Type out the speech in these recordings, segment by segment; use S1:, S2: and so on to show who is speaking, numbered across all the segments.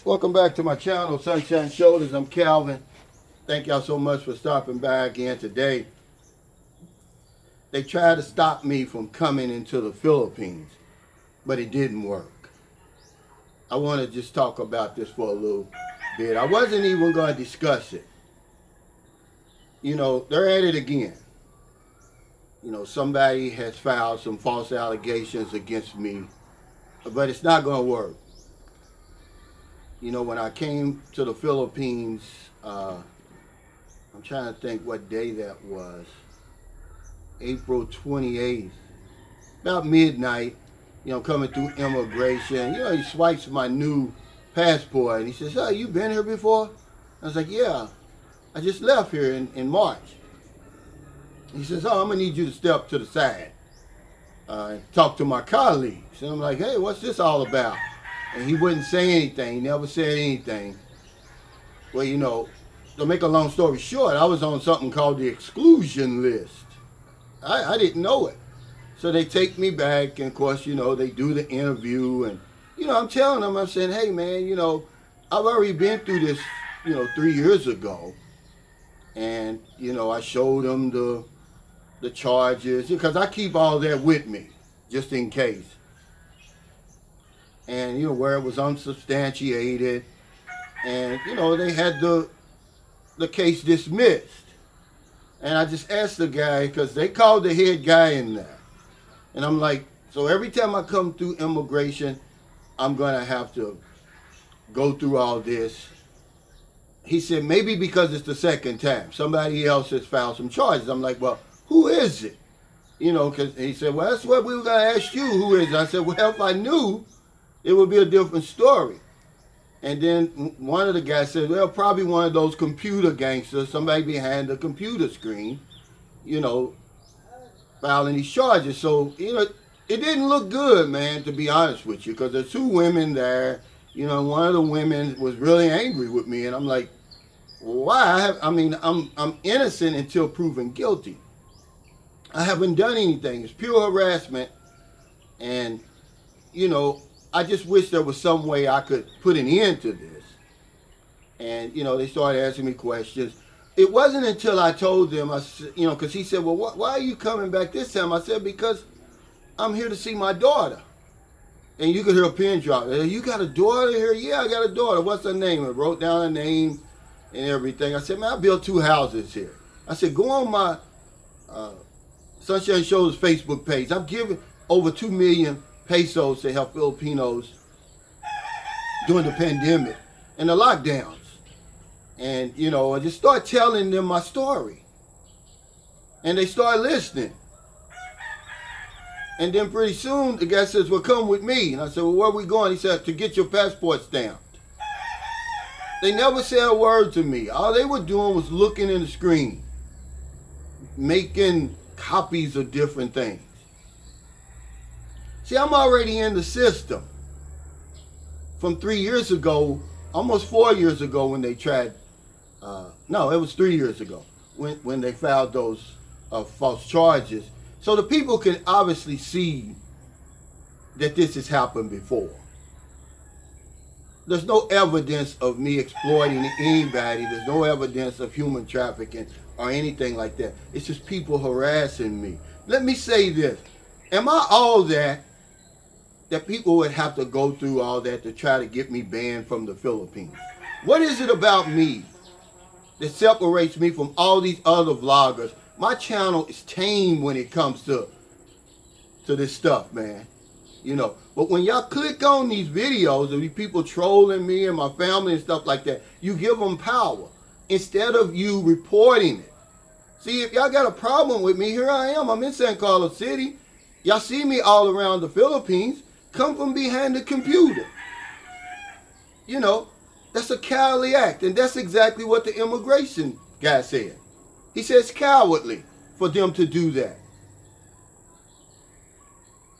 S1: Welcome back to my channel, Sunshine Shoulders. I'm Calvin. Thank y'all so much for stopping by again today. They tried to stop me from coming into the Philippines, but it didn't work. I want to just talk about this for a little bit. I wasn't even going to discuss it. You know, they're at it again. You know, somebody has filed some false allegations against me, but it's not going to work. You know, when I came to the Philippines, I'm trying to think what day that was. April 28th, about midnight. You know, coming through immigration. You know, he swipes my new passport and he says, "Oh, you been here before?" I was like, "Yeah, I just left here in March." He says, "Oh, I'm gonna need you to step to the side and talk to my colleagues." And I'm like, "Hey, what's this all about?" And he wouldn't say anything. He never said anything. Well, you know, to make a long story short, I was on something called the exclusion list. I didn't know it. So they take me back, and of course, you know, they do the interview, and, you know, I'm telling them, I'm saying, "Hey, man, you know, I've already been through this, you know, 3 years ago." And, you know, I showed them the charges, because I keep all that with me, just in case. And, you know, where it was unsubstantiated. And, you know, they had the case dismissed. And I just asked the guy, because they called the head guy in there. And I'm like, so every time I come through immigration, I'm going to have to go through all this. He said, maybe because it's the second time. Somebody else has filed some charges. I'm like, well, who is it? You know, because he said, well, that's what we were going to ask you. Who is it? I said, well, if I knew, it would be a different story. And then one of the guys said, well, probably one of those computer gangsters, somebody behind the computer screen, you know, filing these charges. So, you know, it didn't look good, man, to be honest with you, because there's two women there. You know, one of the women was really angry with me, and I'm like, why? I'm innocent until proven guilty. I haven't done anything. It's pure harassment. And, you know, I just wish there was some way I could put an end to this. And, you know, they started asking me questions. It wasn't until I told them, you know, because he said, well, why are you coming back this time? I said, because I'm here to see my daughter. And you could hear a pin drop. You got a daughter here? Yeah, I got a daughter. What's her name? I wrote down her name and everything. I said, man, I built 2 houses here. I said, go on my Sunshine Shoulders Facebook page. I've given over 2 million pesos to help Filipinos during the pandemic and the lockdowns. And, you know, I just start telling them my story. And they start listening. And then pretty soon the guy says, well, come with me. And I said, well, where are we going? He said, to get your passport stamped. They never said a word to me. All they were doing was looking in the screen, making copies of different things. See, I'm already in the system from 3 years ago, almost 4 years ago when they tried, no, it was 3 years ago when they filed those false charges. So the people can obviously see that this has happened before. There's no evidence of me exploiting anybody. There's no evidence of human trafficking or anything like that. It's just people harassing me. Let me say this. Am I all that people would have to go through all that to try to get me banned from the Philippines? What is it about me that separates me from all these other vloggers? My channel is tame when it comes to this stuff, man. You know, but when y'all click on these videos of these people trolling me and my family and stuff like that, you give them power instead of you reporting it. See, if y'all got a problem with me, here I am. I'm in San Carlos City. Y'all see me all around the Philippines. Come from behind the computer. You know, that's a cowardly act. And that's exactly what the immigration guy said. He says cowardly for them to do that.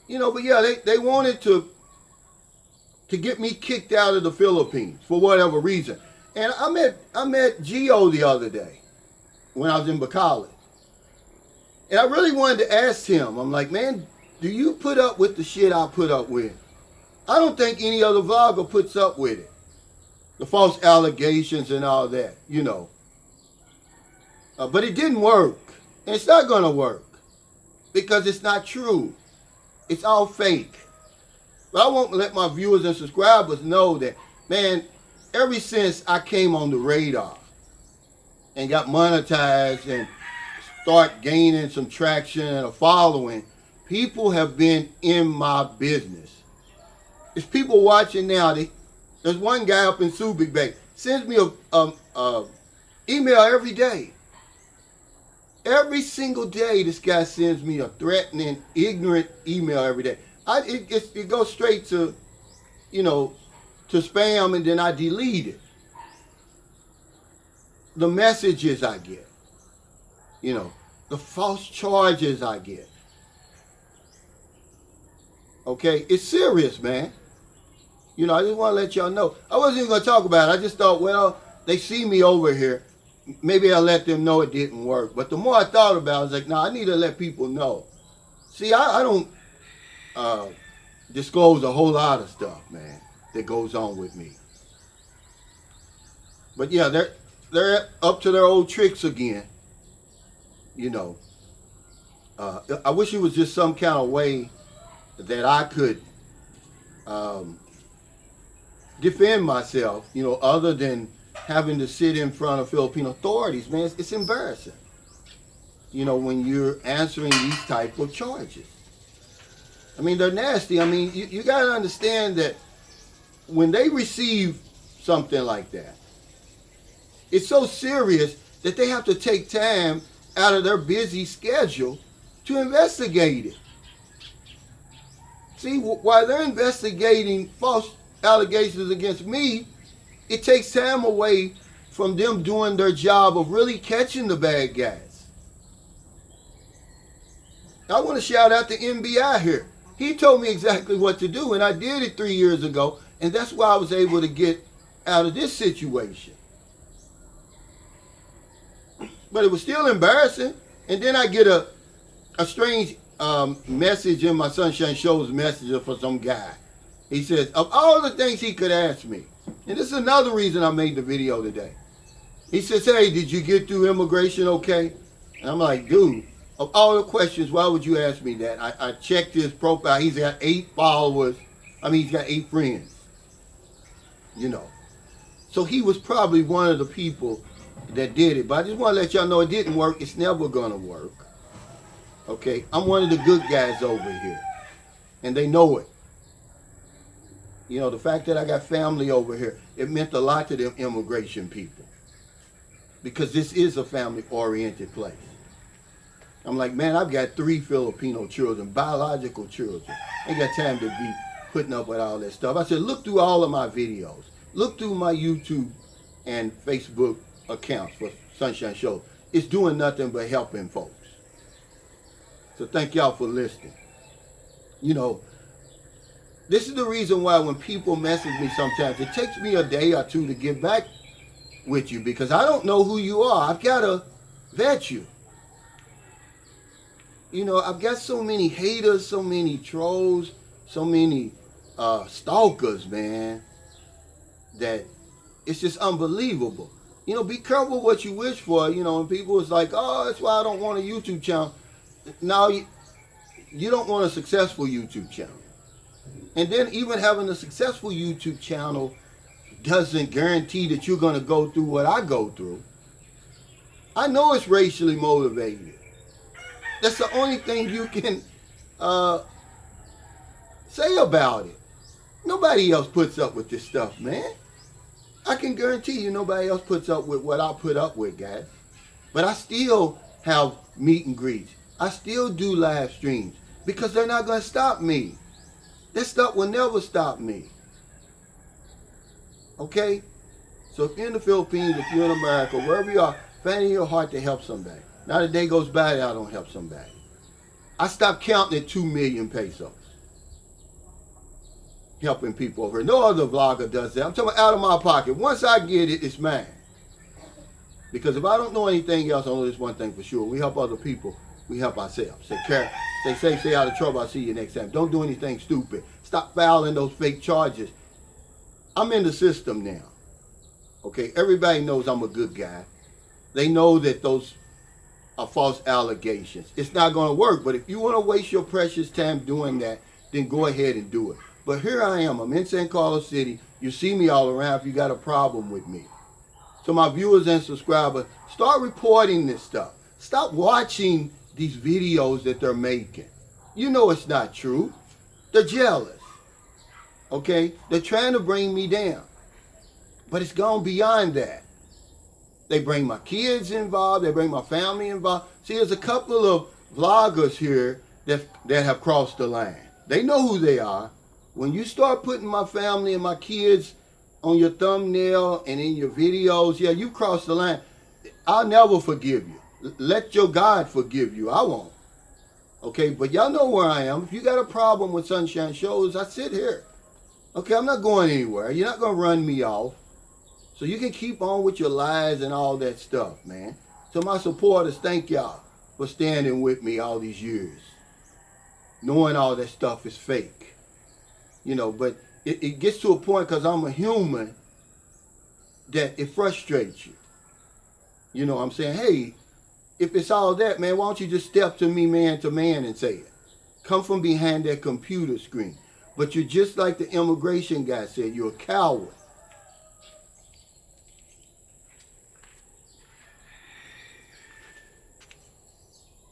S1: You know, but yeah, they wanted to get me kicked out of the Philippines for whatever reason. And I met Gio the other day when I was in Bacolod. And I really wanted to ask him, I'm like, man, do you put up with the shit I put up with? I don't think any other vlogger puts up with it. the false allegations and all that, you know. But it didn't work. And it's not going to work because it's not true. It's all fake. But I won't let my viewers and subscribers know that, man, ever since I came on the radar and got monetized and start gaining some traction and a following, people have been in my business. There's people watching now. There's one guy up in Subic Bay, sends me a email every day. Every single day, this guy sends me a threatening, ignorant email every day. It goes straight to, to spam, and then I delete it. The messages I get, the false charges I get. Okay, it's serious, man. I just want to let y'all know. I wasn't even going to talk about it. I just thought, well, they see me over here. Maybe I'll let them know it didn't work. But the more I thought about it, I was like, no, I need to let people know. See, I don't disclose a whole lot of stuff, man, that goes on with me. But yeah, they're up to their old tricks again. I wish it was just some kind of way that I could defend myself, other than having to sit in front of Philippine authorities. Man, it's embarrassing, when you're answering these type of charges. I mean, they're nasty. I mean, you got to understand that when they receive something like that, it's so serious that they have to take time out of their busy schedule to investigate it. See, while they're investigating false allegations against me, it takes time away from them doing their job of really catching the bad guys. I want to shout out the NBI here. He told me exactly what to do, and I did it 3 years ago, and that's why I was able to get out of this situation. But it was still embarrassing. And then I get a strange message in my Sunshine Show's messenger for some guy. He says, of all the things he could ask me, and this is another reason I made the video today. He says, hey, did you get through immigration okay? And I'm like, dude, of all the questions, why would you ask me that? I checked his profile. He's got 8 followers. He's got 8 friends. So he was probably one of the people that did it. But I just want to let y'all know it didn't work. It's never going to work. Okay? I'm one of the good guys over here. And they know it. The fact that I got family over here, it meant a lot to them immigration people. Because this is a family-oriented place. I'm like, man, I've got 3 Filipino children, biological children. Ain't got time to be putting up with all that stuff. I said, look through all of my videos. Look through my YouTube and Facebook accounts for Sunshine Show. It's doing nothing but helping folks. So thank y'all for listening. This is the reason why when people message me sometimes, it takes me a day or 2 to get back with you because I don't know who you are. I've got to vet you. I've got so many haters, so many trolls, so many stalkers, man, that it's just unbelievable. Be careful what you wish for, and people is like, oh, that's why I don't want a YouTube channel. No, you don't want a successful YouTube channel. And then even having a successful YouTube channel doesn't guarantee that you're going to go through what I go through. I know it's racially motivated. That's the only thing you can say about it. Nobody else puts up with this stuff, man. I can guarantee you nobody else puts up with what I put up with, guys. But I still have meet and greets. I still do live streams because they're not going to stop me. This stuff will never stop me. Okay? So if you're in the Philippines, if you're in America, wherever you are, find it in your heart to help somebody. Not a day goes by that I don't help somebody. I stopped counting at 2 million pesos. Helping people over here. No other vlogger does that. I'm talking out of my pocket. Once I get it, it's mine. Because if I don't know anything else, I know this one thing for sure. We help other people. We help ourselves. Stay safe, stay out of trouble. I'll see you next time. Don't do anything stupid. Stop filing those fake charges. I'm in the system now. Okay, everybody knows I'm a good guy. They know that those are false allegations. It's not going to work. But if you want to waste your precious time doing that, then go ahead and do it. But here I am. I'm in St. Carlos City. You see me all around if you got a problem with me. So my viewers and subscribers, start reporting this stuff. Stop watching these videos that they're making. You know it's not true. They're jealous. Okay? They're trying to bring me down. But it's gone beyond that. They bring my kids involved. They bring my family involved. See, there's a couple of vloggers here that have crossed the line. They know who they are. When you start putting my family and my kids on your thumbnail and in your videos, yeah, you crossed the line. I'll never forgive you. Let your God forgive you. I won't. Okay, but y'all know where I am. If you got a problem with Sunshine Shows, I sit here. Okay, I'm not going anywhere. You're not going to run me off. So you can keep on with your lies and all that stuff, man. So my supporters, thank y'all for standing with me all these years. Knowing all that stuff is fake. You know, but it gets to a point, because I'm a human, that it frustrates you. You know what I'm saying? Hey, if it's all that, man, why don't you just step to me man to man and say it? Come from behind that computer screen. But you're just like the immigration guy said, you're a coward.